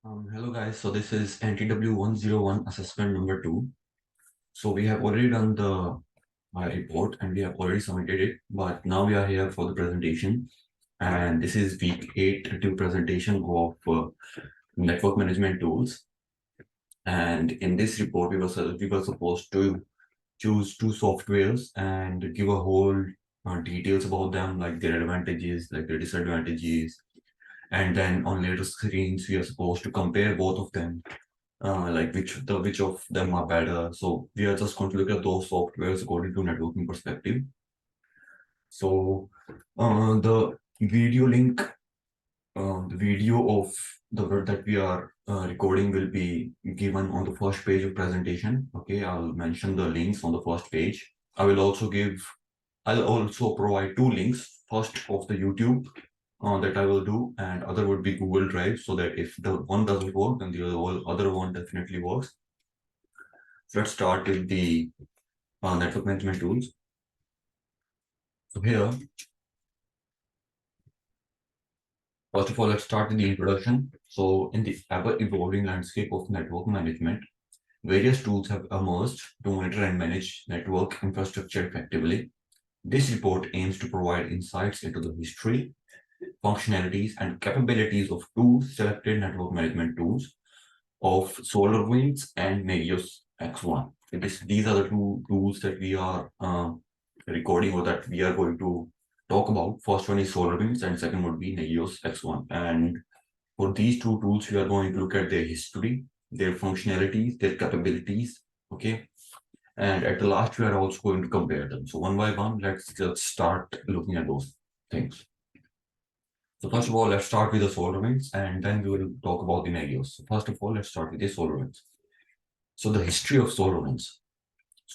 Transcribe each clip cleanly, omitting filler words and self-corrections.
Hello guys, so this is NTW 101 assessment number 2. So we have already done the report and we have already submitted it, but now we are here for the presentation. And this is week 8 review presentation of network management tools. And in this report, we were supposed to choose two softwares and give a whole details about them, like their advantages, like their disadvantages. And then on later screens, we are supposed to compare both of them, like which of them are better. So we are just going to look at those softwares according to networking perspective. So the video link, the video of the word that we are recording will be given on the first page of presentation. Okay, I'll mention the links on the first page. I'll also provide two links. First of the YouTube that I will do, and other would be Google Drive, so that if the one doesn't work, then the other one definitely works. So let's start with the network management tools. So here, first of all, let's start with the introduction. So in the ever-evolving landscape of network management, various tools have emerged to monitor and manage network infrastructure effectively. This report aims to provide insights into the history, functionalities, and capabilities of two selected network management tools of SolarWinds and Nagios X1. These are the two tools that we are recording, or that we are going to talk about. First one is SolarWinds and second would be Nagios X1. And for these two tools, we are going to look at their history, their functionalities, their capabilities. Okay. And at the last, we are also going to compare them. So one by one, let's just start looking at those things. So first of all, let's start with the SolarWinds, and then we will talk about the Nagios. So first of all, let's start with the SolarWinds. So the history of SolarWinds.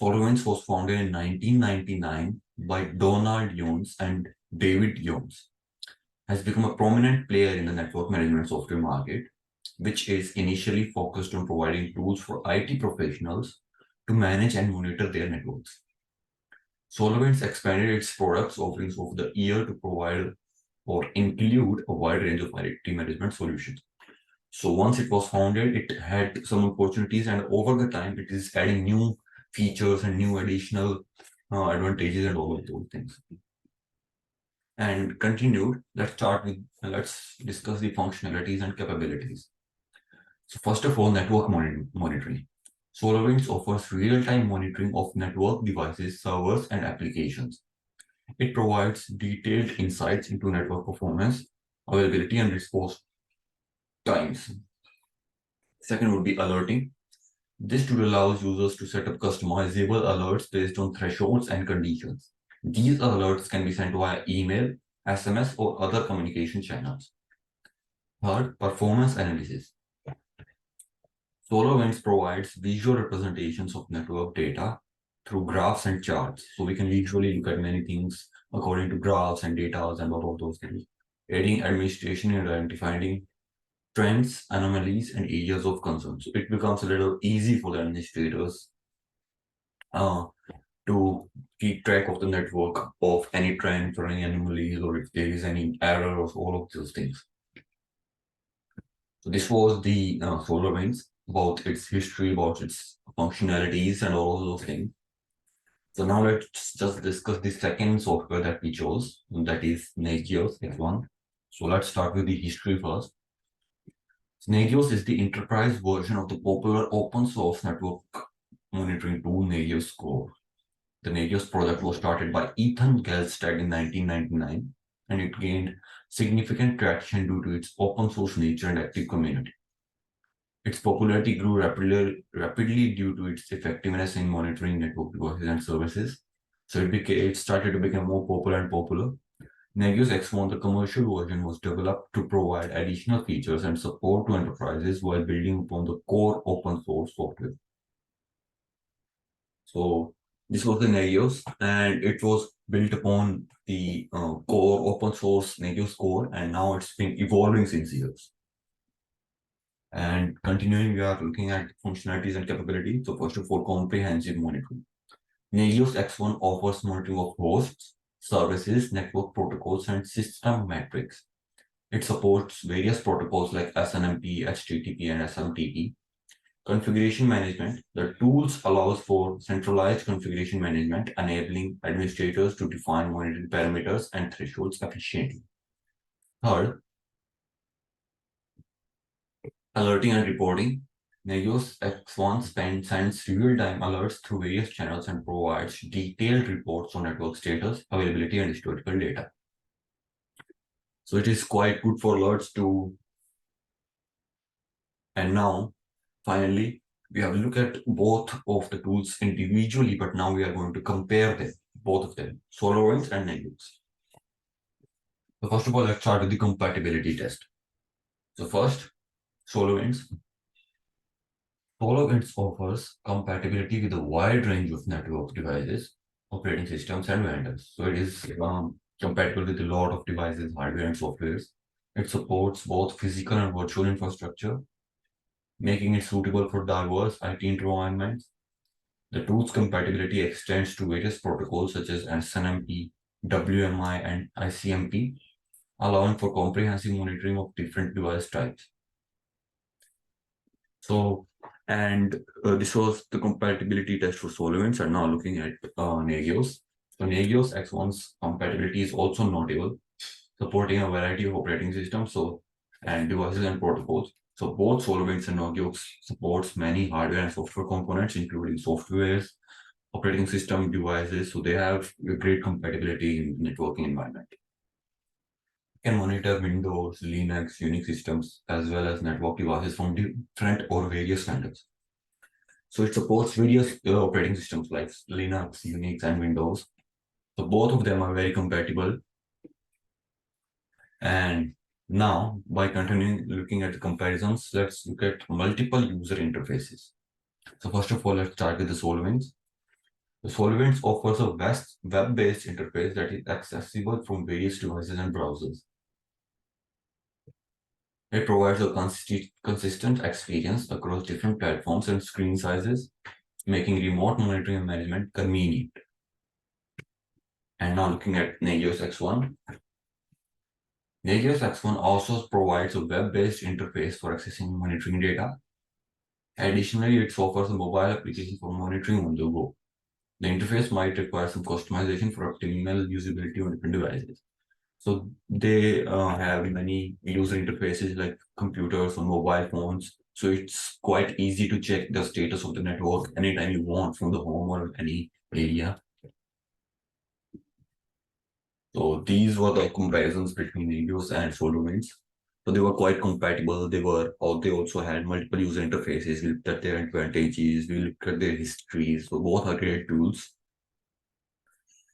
SolarWinds was founded in 1999 by Donald Jones and David Jones, has become a prominent player in the network management software market, which is initially focused on providing tools for IT professionals to manage and monitor their networks. SolarWinds expanded its products offerings over the year to provide or include a wide range of IT management solutions. So once it was founded, it had some opportunities, and over the time, it is adding new features and new additional advantages and all of those things. And continued, let's discuss the functionalities and capabilities. So first of all, network monitoring. SolarWinds offers real-time monitoring of network devices, servers, and applications. It provides detailed insights into network performance, availability, and response times. Second would be alerting. This tool allows users to set up customizable alerts based on thresholds and conditions. These alerts can be sent via email, SMS, or other communication channels. Third, performance analysis. SolarWinds provides visual representations of network data through graphs and charts. So we can visually look at many things according to graphs and data and all of those things, aiding administration in identifying trends, anomalies, and areas of concern. So it becomes a little easy for the administrators to keep track of the network, of any trends or any anomalies, or if there is any errors, all of those things. So this was the SolarWinds, about its history, about its functionalities, and all of those things. So now let's just discuss the second software that we chose, and that is Nagios X1. So let's start with the history first. Nagios is the enterprise version of the popular open source network monitoring tool Nagios Core. The Nagios project was started by Ethan Gelstad in 1999, and it gained significant traction due to its open source nature and active community. Its popularity grew rapidly due to its effectiveness in monitoring network devices and services. So it started to become more popular and popular. Nagios X1, the commercial version, was developed to provide additional features and support to enterprises while building upon the core open source software. So this was the Nagios, and it was built upon the core open source Nagios core, and now it's been evolving since years. And continuing, we are looking at functionalities and capabilities. So first of all, comprehensive monitoring. Nagios X1 offers monitoring of hosts, services, network protocols, and system metrics. It supports various protocols like SNMP, HTTP, and SMTP. Configuration management. The tools allows for centralized configuration management, enabling administrators to define monitoring parameters and thresholds efficiently. Third, alerting and reporting. Neos X1 sends real-time alerts through various channels and provides detailed reports on network status, availability, and historical data. So it is quite good for alerts to. And now, finally, we have looked at both of the tools individually, but now we are going to compare them, both of them, SolarWinds and Neos. So first of all, let's start with the compatibility test. So first, SolarWinds. SolarWinds offers compatibility with a wide range of network devices, operating systems, and vendors. So it is compatible with a lot of devices, hardware, and softwares. It supports both physical and virtual infrastructure, making it suitable for diverse IT environments. The tool's compatibility extends to various protocols such as SNMP, WMI, and ICMP, allowing for comprehensive monitoring of different device types. So, and this was the compatibility test for SolarWinds, and now looking at Nagios. So Nagios X1's compatibility is also notable, supporting a variety of operating systems and devices and protocols. So both SolarWinds and Nagios supports many hardware and software components, including softwares, operating system devices. So they have a great compatibility in networking environment. Can monitor Windows, Linux, Unix systems, as well as network devices from different or various vendors. So it supports various operating systems like Linux, Unix, and Windows. So both of them are very compatible. And now, by continuing looking at the comparisons, let's look at multiple user interfaces. So first of all, let's start with the SolarWinds. The SolarWinds offers a web-based interface that is accessible from various devices and browsers. It provides a consistent experience across different platforms and screen sizes, making remote monitoring and management convenient. And now looking at Nagios X1. Nagios X1 also provides a web-based interface for accessing monitoring data. Additionally, it offers a mobile application for monitoring on the go. The interface might require some customization for optimal usability on different devices. So they have many user interfaces like computers or mobile phones. So it's quite easy to check the status of the network anytime you want from the home or any area. So these were the comparisons between Nagios and SolarWinds. So they were quite compatible. They also had multiple user interfaces. We looked at their advantages. We looked at their histories. So both are great tools.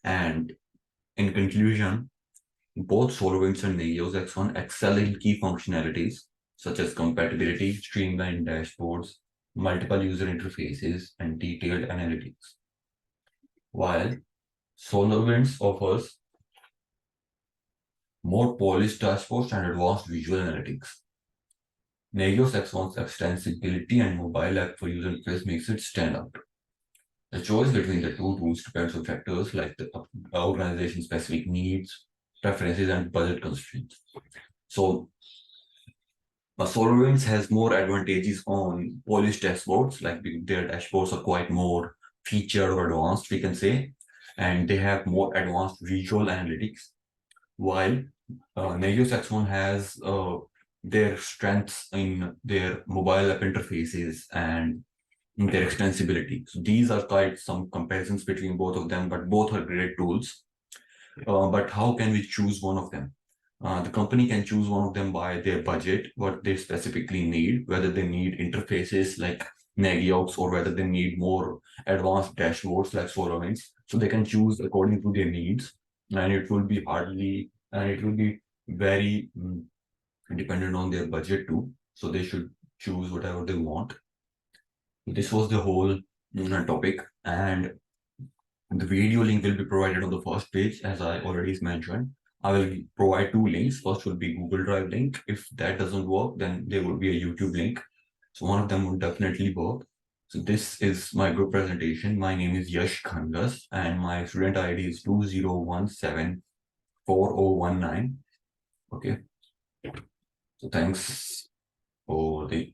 And in conclusion, both SolarWinds and Nagios X1 excel in key functionalities such as compatibility, streamlined dashboards, multiple user interfaces, and detailed analytics. While SolarWinds offers more polished dashboards and advanced visual analytics. Nagios X1's extensibility and mobile app for user interface makes it stand out. The choice between the two tools depends on factors like the organization specific needs, preferences, and budget constraints. So SolarWinds has more advantages on polished dashboards, like their dashboards are quite more featured or advanced, we can say, and they have more advanced visual analytics, while Nagios X1 has their strengths in their mobile app interfaces and in their extensibility. So these are quite some comparisons between both of them, but both are great tools. But how can we choose one of them? The company can choose one of them by their budget, what they specifically need, whether they need interfaces like Nagios or whether they need more advanced dashboards like SolarWinds. So they can choose according to their needs, and it will be very dependent on their budget too. So they should choose whatever they want. This was the whole topic, and the video link will be provided on the first page, as I already mentioned. I will provide two links. First will be Google Drive link. If that doesn't work, then there will be a YouTube link. So one of them will definitely work. So this is my group presentation. My name is Yash Khangas and my student ID is 20174019. Okay. So thanks for the